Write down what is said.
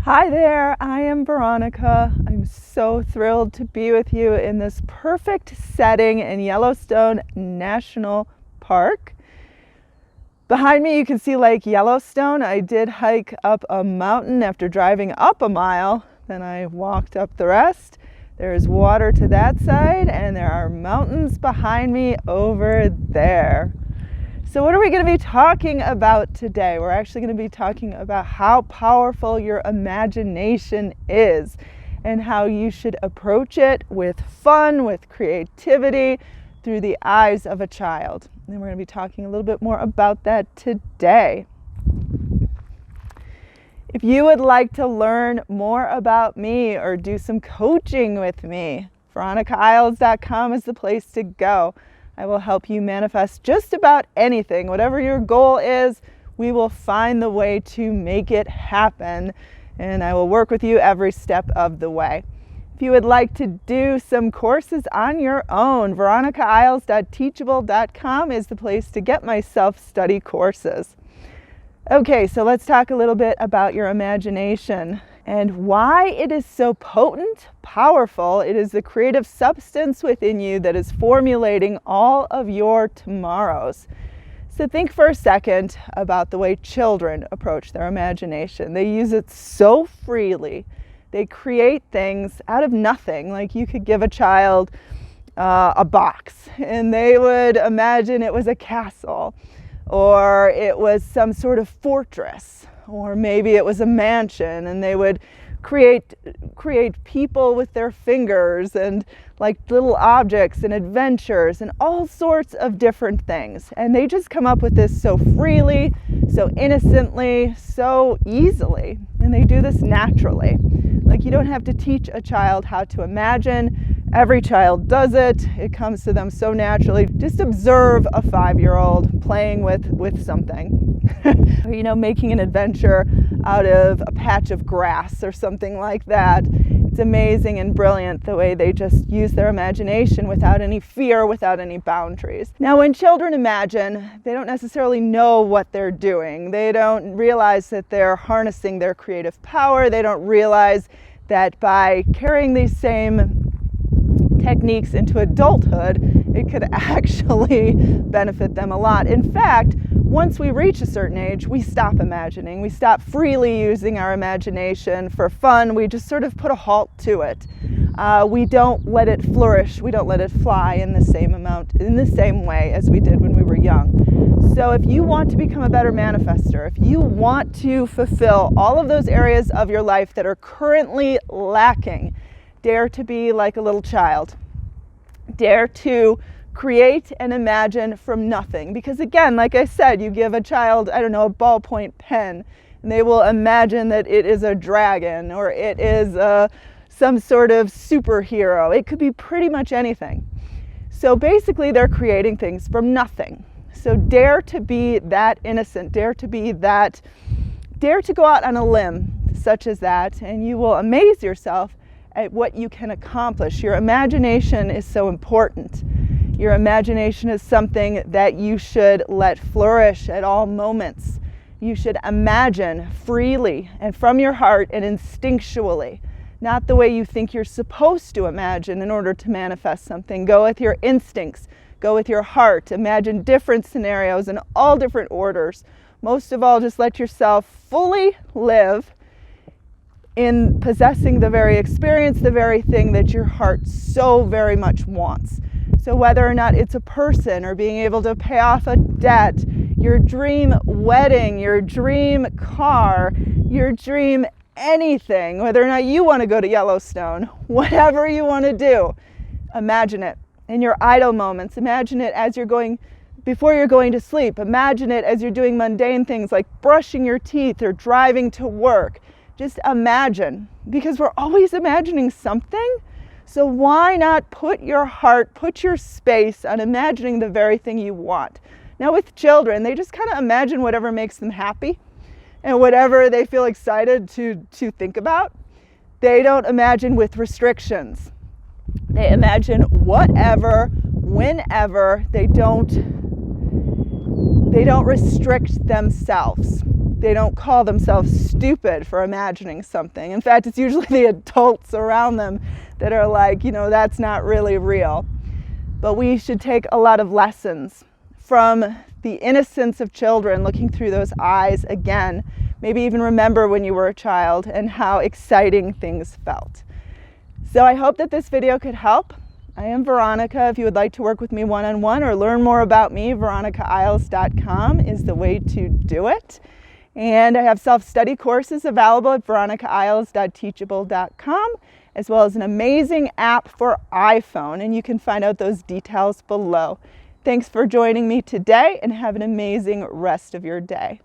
Hi there, I am Veronica. I'm so thrilled to be with you in this perfect setting in Yellowstone National Park. Behind me you can see Lake Yellowstone. I did hike up a mountain after driving up a mile, then I walked up the rest. There is water to that side and there are mountains behind me over there. So what are we going to be talking about today? We're actually going to be talking about how powerful your imagination is and how you should approach it with fun, with creativity, through the eyes of a child. And we're going to be talking a little bit more about that today. If you would like to learn more about me or do some coaching with me, VeronicaIsles.com is the place to go. I will help you manifest just about anything. Whatever your goal is, we will find the way to make it happen. And I will work with you every step of the way. If you would like to do some courses on your own, VeronicaIsles.teachable.com is the place to get my self-study courses. Okay, so let's talk a little bit about your imagination and why it is so potent, powerful. It is the creative substance within you that is formulating all of your tomorrows. So think for a second about the way children approach their imagination. They use it so freely. They create things out of nothing. Like you could give a child a box and they would imagine it was a castle, or it was some sort of fortress, or maybe it was a mansion, and they would create people with their fingers and like little objects and adventures and all sorts of different things. And they just come up with this so freely, so innocently, so easily. And they do this naturally. Like you don't have to teach a child how to imagine. Every child does it. It comes to them so naturally. Just observe a 5-year-old playing with something. Making an adventure out of a patch of grass or something like that. It's amazing and brilliant the way they just use their imagination without any fear, without any boundaries. Now, when children imagine, they don't necessarily know what they're doing. They don't realize that they're harnessing their creative power. They don't realize that by carrying these same techniques into adulthood, it could actually benefit them a lot. In fact, once we reach a certain age, we stop imagining. We stop freely using our imagination for fun. We just sort of put a halt to it. We don't let it flourish. We don't let it fly in the same way as we did when we were young. So if you want to become a better manifester, if you want to fulfill all of those areas of your life that are currently lacking, dare to be like a little child. Dare to create and imagine from nothing. Because again, like I said, you give a child, a ballpoint pen, and they will imagine that it is a dragon or it is some sort of superhero. It could be pretty much anything. So basically they're creating things from nothing. So dare to be that innocent, dare to go out on a limb such as that, and you will amaze yourself at what you can accomplish. Your imagination is so important. Your imagination is something that you should let flourish at all moments. You should imagine freely and from your heart and instinctually, not the way you think you're supposed to imagine in order to manifest something. Go with your instincts. Go with your heart. Imagine different scenarios in all different orders. Most of all, just let yourself fully live in possessing the very experience, the very thing that your heart so very much wants. So whether or not it's a person or being able to pay off a debt, your dream wedding, your dream car, your dream anything, whether or not you want to go to Yellowstone, whatever you want to do, imagine it. In your idle moments, imagine it as before you're going to sleep. Imagine it as you're doing mundane things like brushing your teeth or driving to work. Just imagine, because we're always imagining something. So why not put your heart, put your space on imagining the very thing you want? Now with children, they just kind of imagine whatever makes them happy and whatever they feel excited to think about. They don't imagine with restrictions. They imagine whatever, whenever. They don't restrict themselves. they don't call themselves stupid for imagining something. In fact, it's usually the adults around them that are like, you know, that's not really real. But we should take a lot of lessons from the innocence of children, looking through those eyes again. Maybe even remember when you were a child and how exciting things felt. So I hope that this video could help. I am Veronica. If you would like to work with me one-on-one or learn more about me, VeronicaIsles.com is the way to do it. And I have self-study courses available at VeronicaIsles.teachable.com, as well as an amazing app for iPhone, and you can find out those details below. Thanks for joining me today, and have an amazing rest of your day.